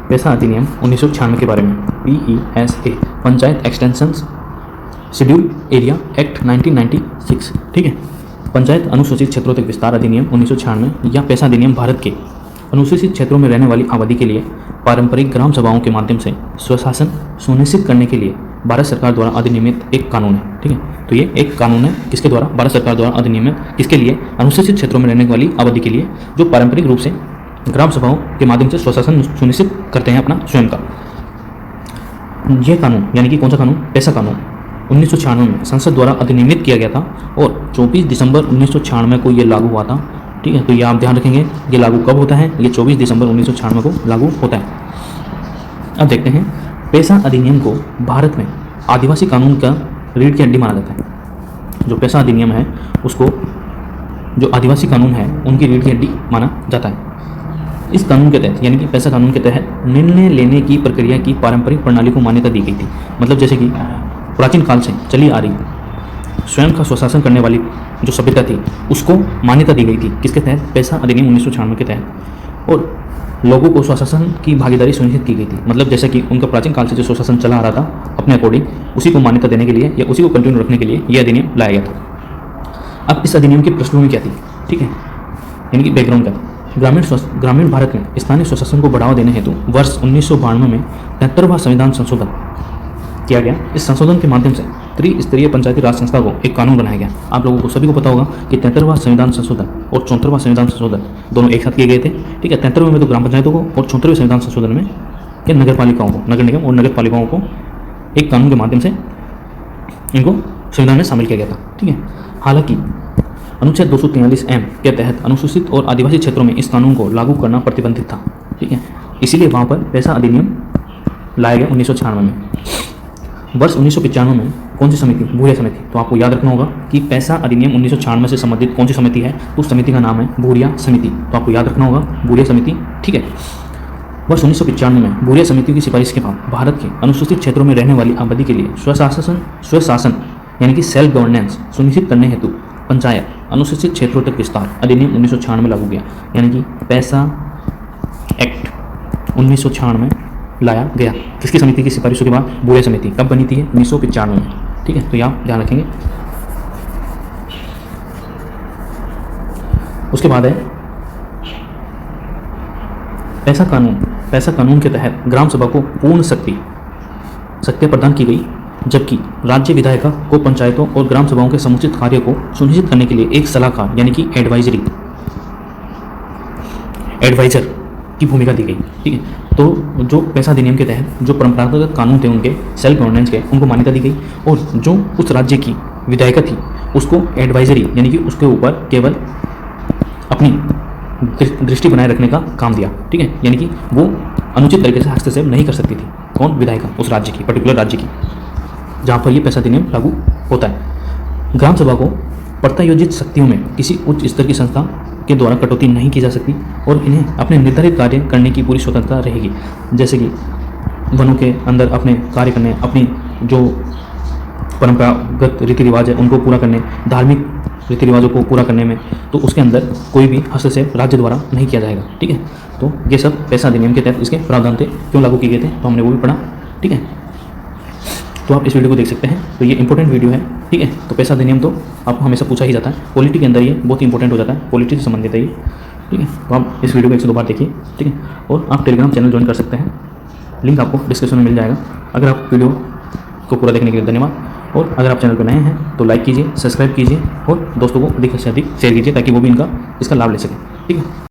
पैसा अधिनियम 1996 के बारे में, PESA, panchayat extensions schedule area act 1996, ठीक है। पंचायत अनुसूचित क्षेत्रों तक विस्तार अधिनियम 1996 या पैसा अधिनियम भारत के अनुसूचित क्षेत्रों में रहने वाली आबादी के लिए पारंपरिक ग्राम सभाओं के माध्यम से स्वशासन सुनिश्चित करने के लिए भारत सरकार द्वारा अधिनियमित एक कानून है, ठीक है। तो ये एक कानून है किसके द्वारा? भारत सरकार द्वारा अधिनियमित, किसके लिए? अनुसूचित क्षेत्रों में रहने वाली आबादी के लिए जो पारंपरिक रूप से ग्राम सभाओं के माध्यम से स्वशासन सुनिश्चित करते हैं अपना स्वयं का। यह कानून यानी कि कौन सा कानून? पैसा कानून 1996 में संसद द्वारा अधिनियमित किया गया था और 24 दिसंबर 1996 को ये लागू हुआ था, ठीक है। तो ये आप ध्यान रखेंगे, ये लागू कब होता है? ये 24 दिसंबर 1996 को लागू होता है। अब देखते हैं, पैसा अधिनियम को भारत में आदिवासी कानून का रीढ़ की हड्डी माना जाता है। जो पैसा अधिनियम है उसको जो आदिवासी कानून है उनकी रीढ़ की हड्डी माना जाता है। इस कानून के तहत यानी कि पैसा कानून के तहत निर्णय लेने की प्रक्रिया की पारंपरिक प्रणाली को मान्यता दी गई थी। मतलब जैसे कि प्राचीन काल से चली आ रही स्वयं का स्वशासन करने वाली जो सभ्यता थी उसको मान्यता दी गई थी। किसके तहत? पैसा अधिनियम 1996 के तहत। और लोगों को स्वशासन की भागीदारी सुनिश्चित की गई थी। मतलब जैसे कि उनका प्राचीन काल से जो स्वशासन चला आ रहा था अपने अकॉर्डिंग, उसी को मान्यता देने के लिए या उसी को कंटिन्यू रखने के लिए यह अधिनियम लाया गया था। अब इस अधिनियम की पृष्ठभूमि क्या थी, ठीक है, यानी कि बैकग्राउंड क्या था? ग्रामीण भारत में स्थानीय स्वशासन को बढ़ावा देने हेतु वर्ष 1992 में 73वां संविधान संशोधन किया गया। इस संशोधन के माध्यम से त्रिस्तरीय पंचायती राज संस्था को एक कानून बनाया गया। आप लोगों को सभी को पता होगा कि 73वां संविधान संशोधन और 74वां संविधान संशोधन दोनों एक साथ किए गए थे, ठीक है। 73वें में तो ग्राम पंचायतों को और 74वें संविधान संशोधन में ये नगर पालिकाओं को, नगर निगम और नगर पालिकाओं को एक कानून के माध्यम से इनको संविधान में शामिल किया गया था, ठीक है। हालांकि अनुच्छेद 243M के तहत अनुसूचित और आदिवासी क्षेत्रों में इस कानून को लागू करना प्रतिबंधित था, ठीक है। इसीलिए वहाँ पर पैसा अधिनियम लाया गया 1996 में। वर्ष 1995 में कौन सी समिति? भूरिया समिति। तो आपको याद रखना होगा कि पैसा अधिनियम 1996 से संबंधित कौन सी समिति है? उस समिति का नाम है भूरिया समिति। तो आपको याद रखना होगा भूरिया समिति, ठीक है। वर्ष 1995 में भूरिया समिति की सिफारिश के बाद भारत के अनुसूचित क्षेत्रों में रहने वाली आबादी के लिए स्वशासन यानी कि सेल्फ गवर्नेंस सुनिश्चित करने हेतु पंचायत अनुसूचित क्षेत्रों तक विस्तार अधिनियम 1996 में लागू किया। यानी कि पैसा एक्ट 1996 में लाया गया। किसकी समिति की सिफारिशों के बाद? भूरिया समिति। कब बनी थी? 1995 में, ठीक है। तो यहाँ ध्यान रखेंगे। उसके बाद है पैसा कानून। पैसा कानून के तहत ग्राम सभा को पूर्ण शक्तियाँ प्रदान की गई, जबकि राज्य विधायिका को पंचायतों और ग्राम सभाओं के समुचित कार्य को सुनिश्चित करने के लिए एक सलाहकार यानी कि एडवाइजर की भूमिका दी गई, ठीक है। तो जो पैसा अधिनियम के तहत जो परंपरागत कानून थे उनके सेल्फ गवर्नेंस के, उनको मान्यता दी गई और जो उस राज्य की विधायिका थी उसको एडवाइजरी यानी कि उसके ऊपर केवल अपनी दृष्टि बनाए रखने का काम दिया, ठीक है। यानी कि वो अनुचित तरीके से हस्तक्षेप नहीं कर सकती थी। कौन? विधायिका, उस राज्य की, पर्टिकुलर राज्य की, जहाँ पर ये पैसा अधिनियम लागू होता है। ग्राम सभा को प्रत्यायोजित शक्तियों में किसी उच्च स्तर की संस्था के द्वारा कटौती नहीं की जा सकती और इन्हें अपने निर्धारित कार्य करने की पूरी स्वतंत्रता रहेगी। जैसे कि वनों के अंदर अपने कार्य करने, अपनी जो परंपरागत रीति रिवाज है उनको पूरा करने, धार्मिक रीति रिवाजों को पूरा करने में, तो उसके अंदर कोई भी हस्तक्षेप राज्य द्वारा नहीं किया जाएगा, ठीक है। तो ये सब पैसा अधिनियम के तहत इसके प्रावधान थे, क्यों लागू किए गए थे, तो हमने वो भी पढ़ा, ठीक है। तो आप इस वीडियो को देख सकते हैं। तो ये इंपॉर्टेंट वीडियो है, ठीक है। तो पैसा अधिनियम तो आपको हमेशा पूछा ही जाता है, पॉलिटी के अंदर ये बहुत इंपॉर्टेंट हो जाता है, पॉलिटी से संबंधित है ये, ठीक है। तो आप इस वीडियो को 102 बार देखिए, ठीक है। और आप टेलीग्राम चैनल ज्वाइन कर सकते हैं, लिंक आपको डिस्क्रिप्शन में मिल जाएगा। अगर आप वीडियो को पूरा देखने के लिए धन्यवाद। और अगर आप चैनल पर नए हैं तो लाइक कीजिए, सब्सक्राइब कीजिए और दोस्तों को अधिक से अधिक शेयर कीजिए ताकि वो भी इसका लाभ ले सकें, ठीक है।